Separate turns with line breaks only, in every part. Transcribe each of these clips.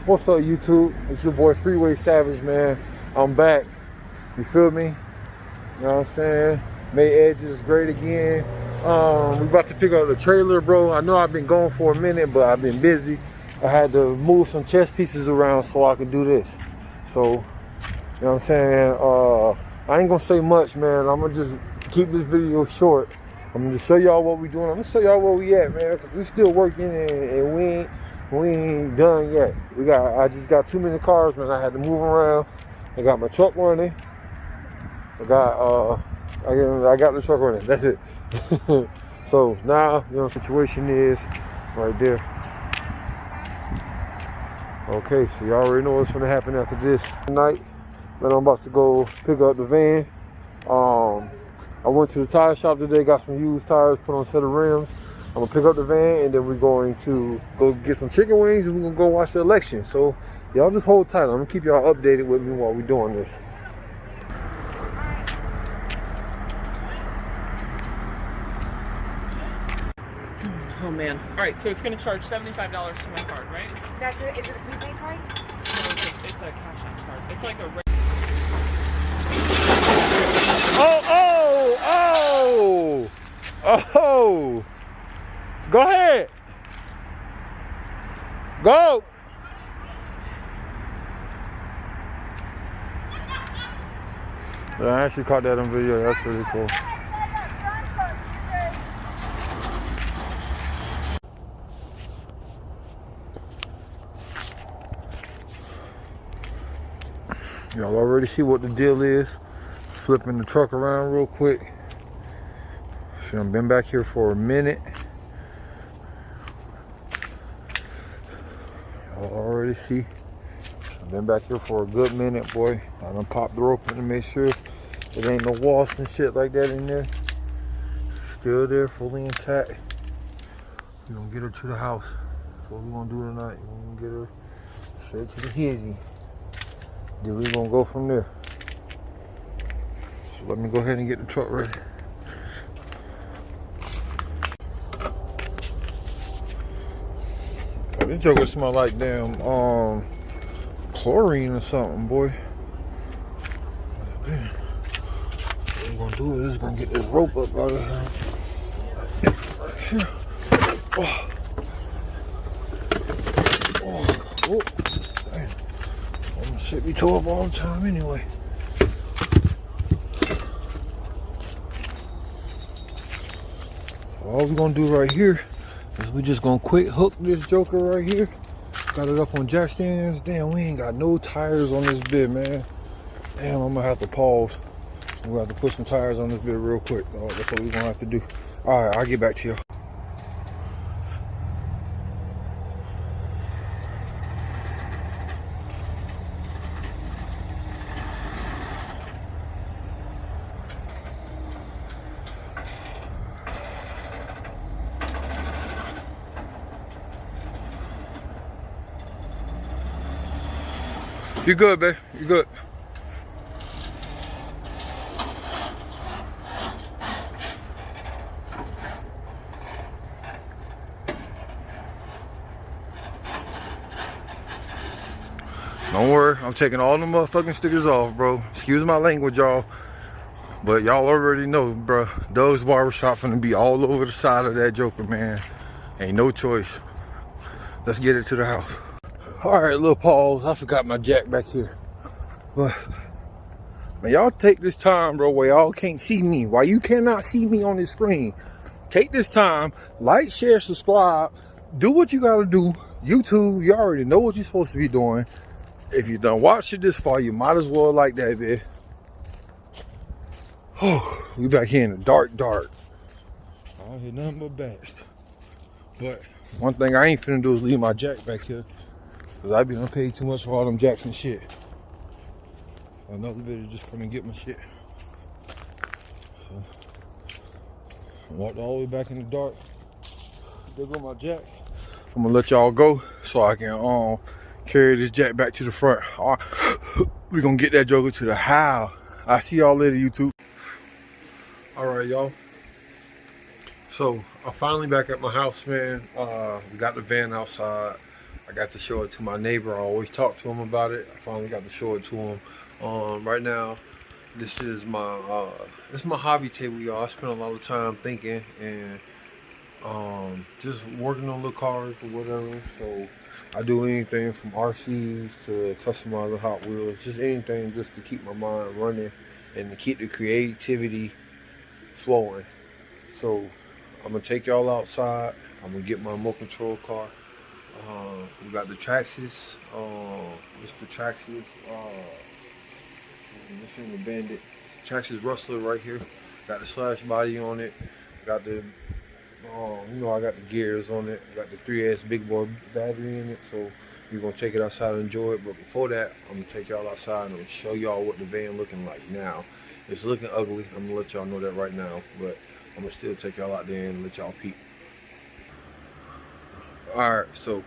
What's up, YouTube? It's your boy Freeway Savage, man. I'm back. You feel me? You know what I'm saying? Made edges great again. We about to pick up the trailer, bro. I know I've been gone for a minute, but I've been busy. I had to move some chess pieces around so I could do this. So, you know what I'm saying? I ain't gonna say much, man. I'm gonna just keep this video short. I'm gonna just show y'all what we doing. I'm gonna show y'all where we at, man, because we still working and we ain't done yet. I just got too many cars, man. I had to move around. I got my truck running. I got the truck running. That's it. So now, you know, the situation is right there. Okay, so you already know what's gonna happen after this tonight. Then I'm about to go pick up the van. I went to the tire shop today, got some used tires, put on a set of rims. I'm gonna pick up the van, and then we're going to go get some chicken wings, and we're gonna go watch the election. So y'all just hold tight. I'm gonna keep y'all updated with me while we're doing this.
Oh man. All right, so it's gonna charge $75 to my card, right?
Is it a prepaid card?
No, it's a cash app card. It's like a
Oh! Go ahead. Go. I actually caught that on video. That's pretty cool. Y'all already see what the deal is. Flipping the truck around real quick. So I've been back here for a minute. Y'all already see. I've been back here for a good minute, boy. I done popped the rope to make sure there ain't no wasps and shit like that in there. Still there, fully intact. We're gonna get her to the house. That's what we're gonna do tonight. We're gonna get her straight to the hizzy. Then we're gonna go from there. So let me go ahead and get the truck ready. Oh, this joker smell like damn chlorine or something, boy. Damn. What we're gonna do is gonna get this rope up out of here. Right here. Oh. Oh. Damn. I'm shit be tore up all the time anyway. All we're gonna do right here is we just gonna quick hook this joker right here. Got it up on jack stands. Damn, we ain't got no tires on this bit, man. Damn, I'm gonna have to pause. We're gonna have to put some tires on this bit real quick. Oh, that's what we're gonna have to do. All right, I'll get back to you. You good, babe? You good? Don't worry, I'm taking all the motherfucking stickers off, bro. Excuse my language, y'all. But y'all already know, bro. Doug's Barbershop finna be all over the side of that joker, man. Ain't no choice. Let's get it to the house. All right, little pause. I forgot my jack back here. But, man, y'all take this time, bro, where y'all can't see me. Why you cannot see me on this screen. Take this time, like, share, subscribe. Do what you gotta do. YouTube, you already know what you're supposed to be doing. If you done watched it this far, you might as well like that, man. Oh, we back here in the dark. I don't hear nothing but bats. But one thing I ain't finna do is leave my jack back here. Cause I be done paid too much for all them jacks and shit. Another video just gonna get my shit. So I walked all the way back in the dark. There go my jack. I'm gonna let y'all go so I can carry this jack back to the front. All right. We're gonna get that joker to the house. I'll see y'all later, YouTube. All right, y'all. So I'm finally back at my house, man. We got the van outside. I got to show it to my neighbor. I always talk to him about it. I finally got to show it to him. Right now, this is my hobby table, y'all. I spend a lot of time thinking and just working on little cars or whatever. So I do anything from RCs to customizing Hot Wheels, just anything just to keep my mind running and to keep the creativity flowing. So I'm gonna take y'all outside. I'm gonna get my remote control car. We got the Traxxas. It's the Traxxas. This ain't the Bandit. It's the Traxxas Rustler right here. Got the slash body on it. Got the I got the gears on it. Got the 3S big boy battery in it. So we're gonna take it outside and enjoy it. But before that, I'm gonna take y'all outside and I'm gonna show y'all what the van looking like now. It's looking ugly. I'm gonna let y'all know that right now. But I'm gonna still take y'all out there and let y'all peek. Alright, so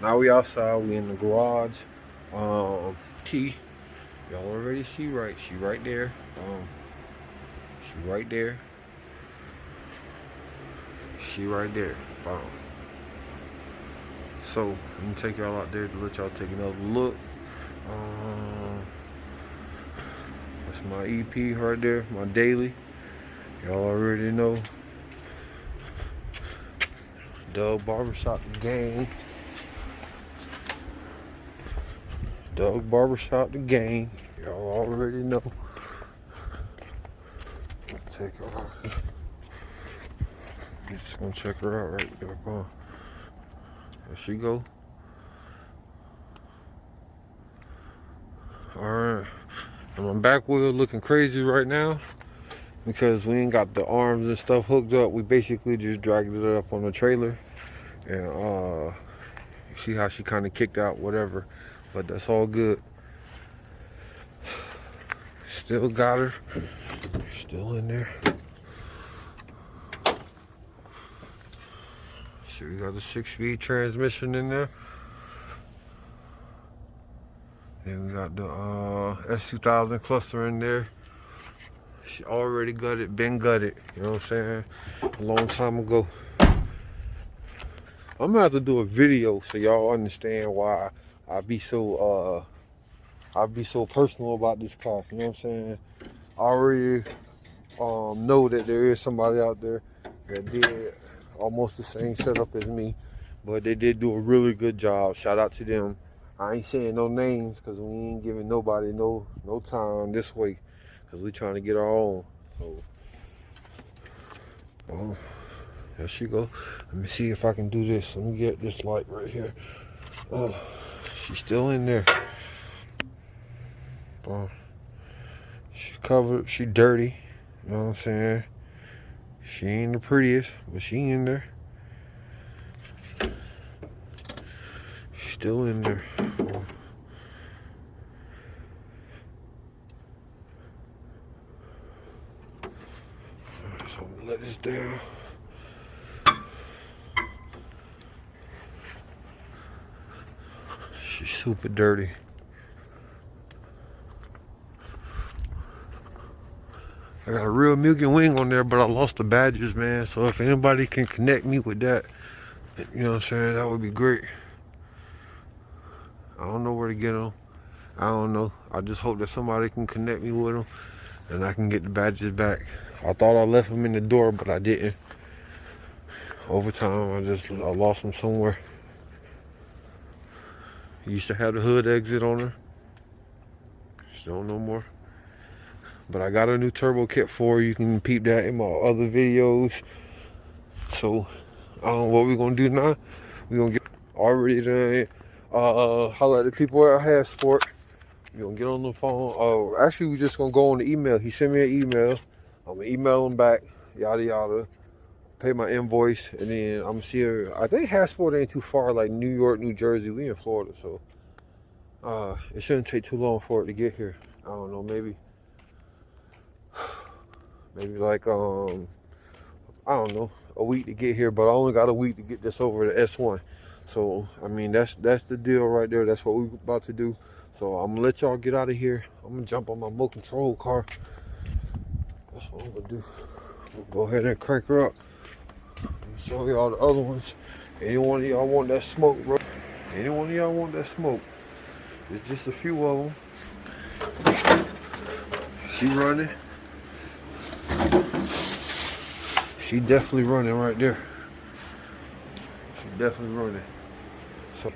now we outside, we in the garage. Y'all already see right. She right there. She right there. She right there. So I'm gonna take y'all out there to let y'all take another look. That's my EP right there, my daily. Y'all already know. Doug Barbershop the gang. Doug Barbershop the gang. Y'all already know. Take her out here. Just gonna check her out right there. There she go. Alright. And my back wheel looking crazy right now because we ain't got the arms and stuff hooked up. We basically just dragged it up on the trailer. And see how she kind of kicked out, whatever. But that's all good. Still got her. Still in there. So we got the 6-speed transmission in there. Then we got the S2000 cluster in there. She already gutted, been gutted. You know what I'm saying? A long time ago. I'm gonna have to do a video so y'all understand why I be so personal about this car. You know what I'm saying? I already know that there is somebody out there that did almost the same setup as me, but they did do a really good job. Shout out to them. I ain't saying no names because we ain't giving nobody no time this way because we trying to get our own. So, there she go. Let me see if I can do this. Let me get this light right here. Oh, she's still in there. She covered. She dirty. You know what I'm saying? She ain't the prettiest, but she in there. She's still in there. So I'm gonna let this down. She's super dirty. I got a real Mugen wing on there, but I lost the badges, man. So if anybody can connect me with that, you know what I'm saying, that would be great. I don't know where to get them. I don't know. I just hope that somebody can connect me with them and I can get the badges back. I thought I left them in the door, but I didn't. Over time, I lost them somewhere. Used to have the hood exit on her. Still no more. But I got a new turbo kit for her. You can peep that in my other videos. So, what we're gonna do now? We're gonna get already done. Holler at the people at Hasport. We're gonna get on the phone. Oh, actually, we're just gonna go on the email. He sent me an email. I'm gonna email him back. Yada yada. Pay my invoice, and then I'm gonna see her. I think Hasport ain't too far, like New York, New Jersey. We in Florida, so it shouldn't take too long for it to get here. I don't know, maybe like I don't know, a week to get here, but I only got a week to get this over to S1. So I mean, that's the deal right there. That's what we're about to do. So I'm gonna let y'all get out of here. I'm gonna jump on my remote control car. That's what I'm gonna do. I'm gonna go ahead and crank her up. Show y'all the other ones. Any one of y'all want that smoke, bro? Any one of y'all want that smoke? It's just a few of them. She running. She definitely running right there. She definitely running. So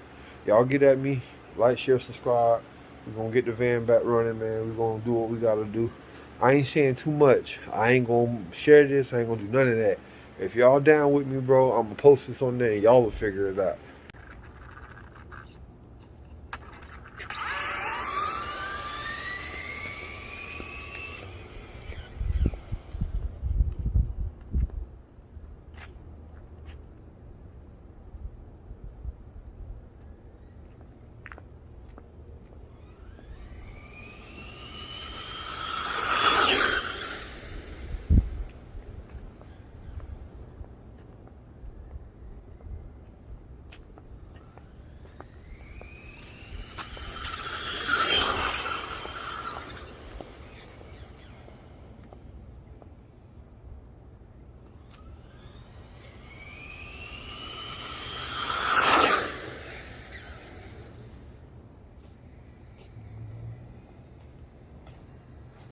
y'all get at me, like, share, subscribe. We're gonna get the van back running, man. We're gonna do what we gotta do. I ain't saying too much. I ain't gonna share this. I ain't gonna do none of that. If y'all down with me, bro, I'm gonna post this on there and y'all will figure it out.